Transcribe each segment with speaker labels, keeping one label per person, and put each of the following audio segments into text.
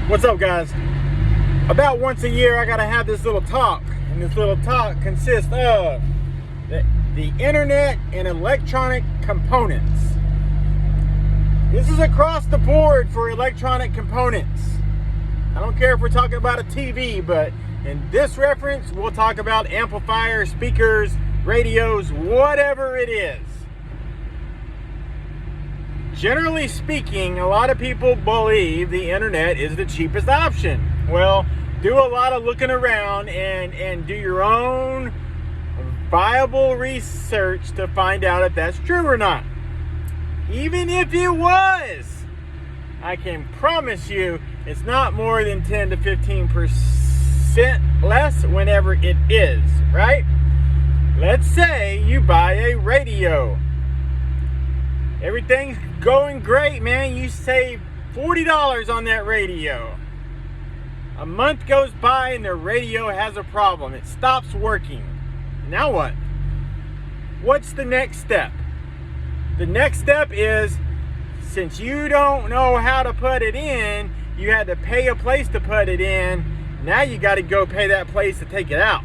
Speaker 1: What's up, guys? About once a year I gotta have this little talk, and this little talk consists of the internet and electronic components. This is across the board for electronic components. I don't care if we're talking about a TV, but in this reference we'll talk about amplifiers, speakers, radios, whatever it is. Generally speaking, a lot of people believe the internet is the cheapest option. Well, do a lot of looking around and do your own viable research to find out if that's true or not. Even if it was, I can promise you it's not more than 10 to 15% less whenever it is, right? Let's say you buy a radio. Everything's going great, man. You save $40 on that radio. A month goes by and the radio has a problem. It stops working. Now what? What's the next step? The next step is, since you don't know how to put it in, you had to pay a place to put it in. Now you got to go pay that place to take it out.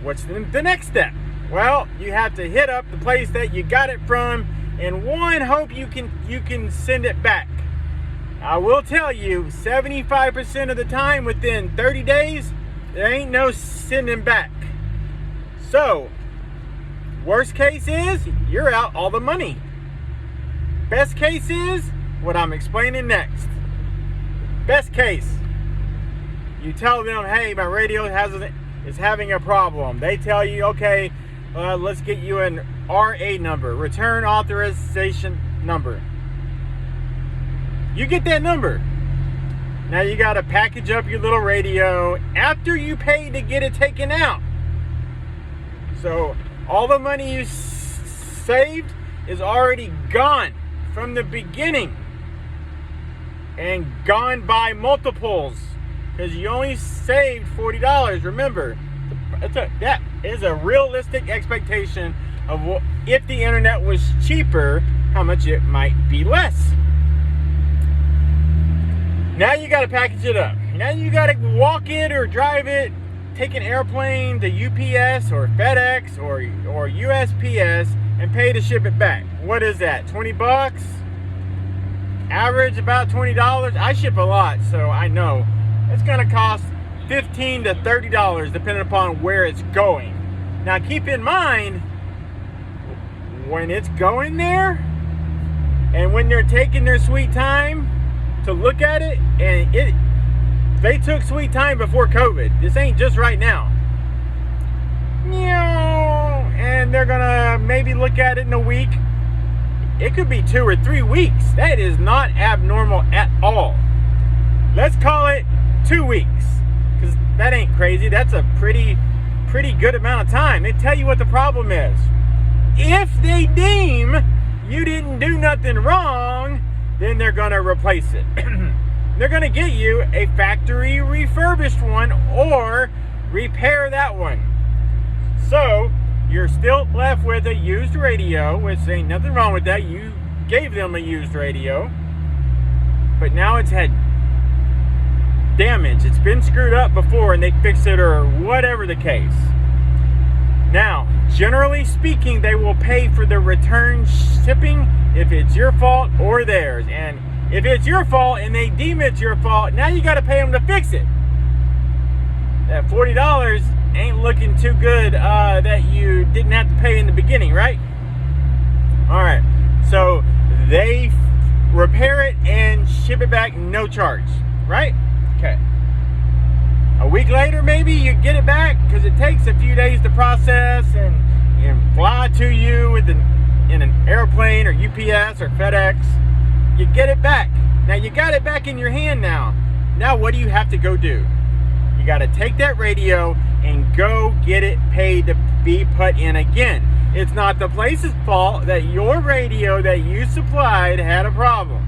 Speaker 1: What's the next step? Well, you have to hit up the place that you got it from and hope you can send it back. I will tell you, 75% of the time within 30 days, there ain't no sending back. So, worst case is, you're out all the money. Best case is what I'm explaining next. Best case, you tell them, hey, my radio is having a problem. They tell you, okay, let's get you an RA number, return authorization number. You get that number. Now you got to package up your little radio after you pay to get it taken out. So all the money you saved is already gone from the beginning and gone by multiples because you only saved $40. Remember, that is a realistic expectation of what, if the internet was cheaper, how much it might be less. Now you got to package it up. Now you got to walk it or drive it, take an airplane to UPS or FedEx or USPS and pay to ship it back. What is that? 20 bucks? Average about $20. I ship a lot, so I know it's going to cost $15 to $30 depending upon where it's going. Now keep in mind, when it's going there and when they're taking their sweet time to look at it, and they took sweet time before COVID. This ain't just right now. And they're gonna maybe look at it in a week. It could be 2 or 3 weeks. That is not abnormal at all. Let's call it 2 weeks, because that ain't crazy. That's a pretty good amount of time. They tell you what the problem is. If they deem you didn't do nothing wrong, then they're going to replace it. They're going to get you a factory refurbished one or repair that one. So you're still left with a used radio, which ain't nothing wrong with that. You gave them a used radio, but now it's had damage. It's been screwed up before and they fix it or whatever the case. Now, generally speaking, they will pay for the return shipping if it's your fault or theirs. And if it's your fault and they deem it's your fault, now you got to pay them to fix it. That $40 ain't looking too good that you didn't have to pay in the beginning, right? All right, so they repair it and ship it back, no charge, right? Okay. A week later, maybe you get it back because it takes a few days to process and fly to you in an airplane or UPS or FedEx. You get it back. Now you got it back in your hand now. Now what do you have to go do? You got to take that radio and go get it paid to be put in again. It's not the place's fault that your radio that you supplied had a problem.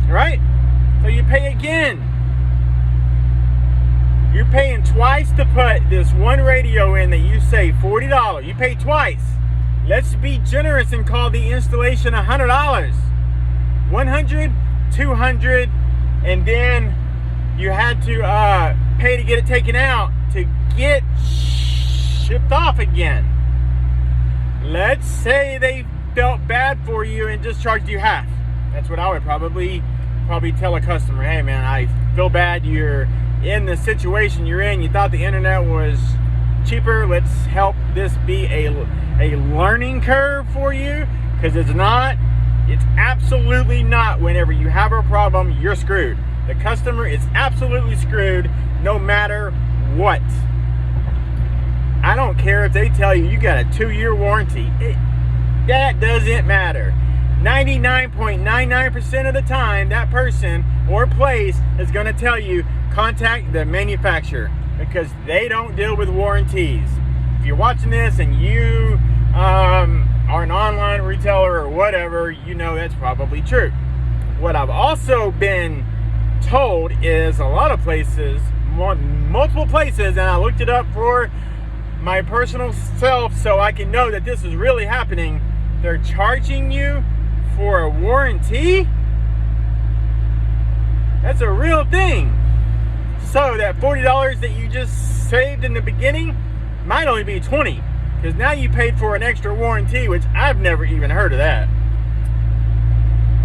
Speaker 1: Right? So you pay again. You're paying twice to put this one radio in that you save $40. You pay twice. Let's be generous and call the installation $100. $100, $200, and then you had to pay to get it taken out to get shipped off again. Let's say they felt bad for you and just charged you half. That's what I would probably tell a customer. Hey man, I feel bad you're in the situation you're in. You thought the internet was cheaper. Let's help this be a learning curve for you, because it's not. It's absolutely not. Whenever you have a problem, you're screwed. The customer is absolutely screwed no matter what. I don't care if they tell you got a 2-year warranty. That doesn't matter. 99.99% of the time, that person or place is going to tell you contact the manufacturer, because they don't deal with warranties. If you're watching this and you are an online retailer or whatever, you know that's probably true. What I've also been told is a lot of places, multiple places, and I looked it up for my personal self so I can know that this is really happening. They're charging you for a warranty. That's a real thing. So that $40 that you just saved in the beginning might only be $20, because now you paid for an extra warranty, which I've never even heard of that.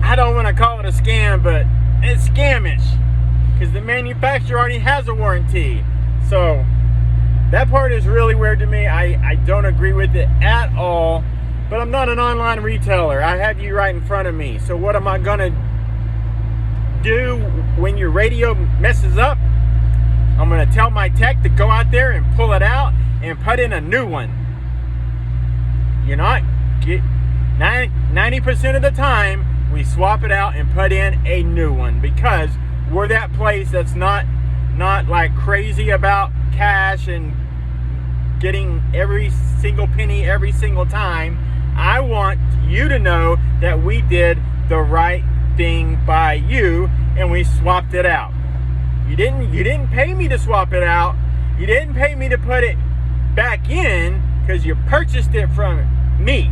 Speaker 1: I don't want to call it a scam, but it's scamish, because the manufacturer already has a warranty. So that part is really weird to me. I don't agree with it at all. But I'm not an online retailer. I have you right in front of me. So what am I gonna do when your radio messes up? I'm gonna tell my tech to go out there and pull it out and put in a new one. You're not get 90% of the time we swap it out and put in a new one, because we're that place that's not like crazy about cash and getting every single penny every single time. I want you to know that we did the right thing by you and we swapped it out. You didn't pay me to swap it out. You didn't pay me to put it back in, because you purchased it from me.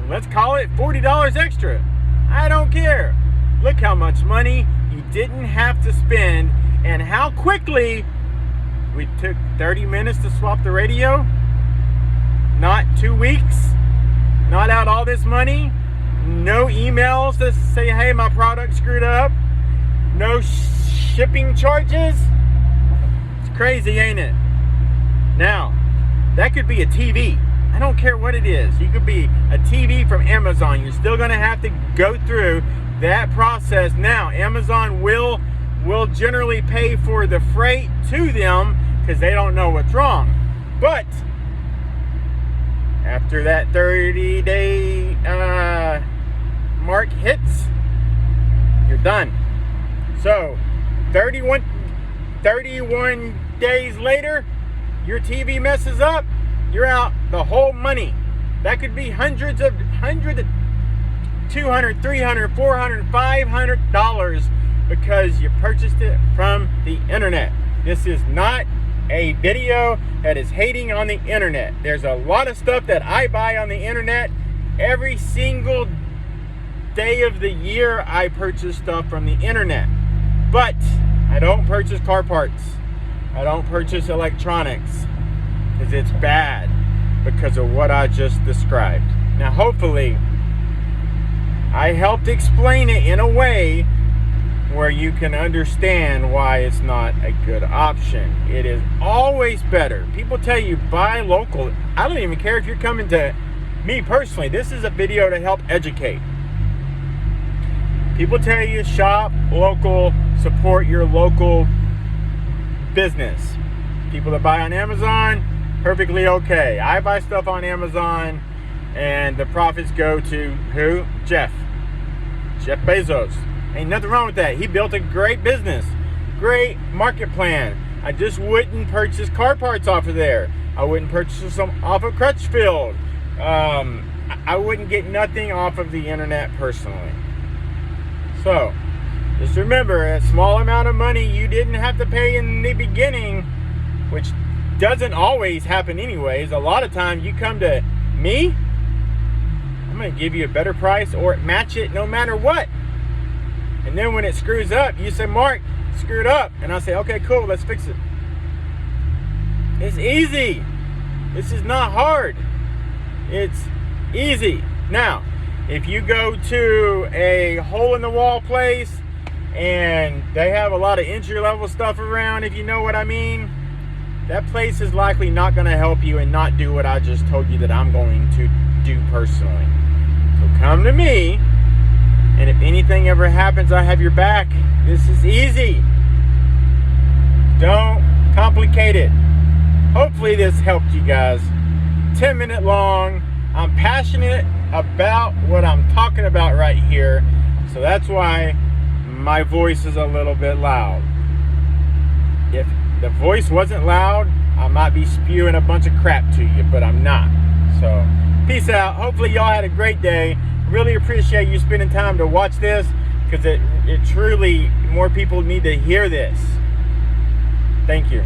Speaker 1: Let's call it $40 extra. I don't care. Look how much money you didn't have to spend, and how quickly we took 30 minutes to swap the radio. Not 2 weeks. Not out all this money. No emails to say, hey, my product screwed up. No shipping charges. It's crazy, ain't it? Now, that could be a TV. I don't care what it is. You could be a TV from Amazon. You're still going to have to go through that process. Now, Amazon will generally pay for the freight to them, because they don't know what's wrong. But after that 30-day mark hits, you're done. So 31 days later, your TV messes up, you're out the whole money. That could be $100, $200, $300, $400, $500, because you purchased it from the internet. This is not a video that is hating on the internet. There's a lot of stuff that I buy on the internet. Every single day of the year I purchase stuff from the internet. But I don't purchase car parts. I don't purchase electronics, because it's bad because of what I just described. Now hopefully I helped explain it in a way where you can understand why it's not a good option. It is always better. People tell you buy local. I don't even care if you're coming to me personally. This is a video to help educate. People tell you shop local, support your local business. People that buy on Amazon, perfectly okay. I buy stuff on Amazon and the profits go to who? Jeff Bezos. Ain't nothing wrong with that. He built a great business, great market plan. I just wouldn't purchase car parts off of there. I wouldn't purchase them off of Crutchfield. I wouldn't get nothing off of the internet personally. So just remember, a small amount of money you didn't have to pay in the beginning, which doesn't always happen anyways. A lot of times you come to me, I'm going to give you a better price or match it no matter what. And then when it screws up, you say, Mark, screwed up. And I say, okay, cool, let's fix it. It's easy. This is not hard. It's easy. Now, if you go to a hole-in-the-wall place and they have a lot of entry-level stuff around, if you know what I mean, that place is likely not going to help you and not do what I just told you that I'm going to do personally. So come to me, and if anything ever happens, I have your back. This is easy. Don't complicate it. Hopefully this helped you guys. 10-minute long. I'm passionate about what I'm talking about right here, so that's why my voice is a little bit loud. If the voice wasn't loud, I might be spewing a bunch of crap to you, but I'm not. So peace out. Hopefully y'all had a great day. Really appreciate you spending time to watch this, because it truly, more people need to hear this. Thank you.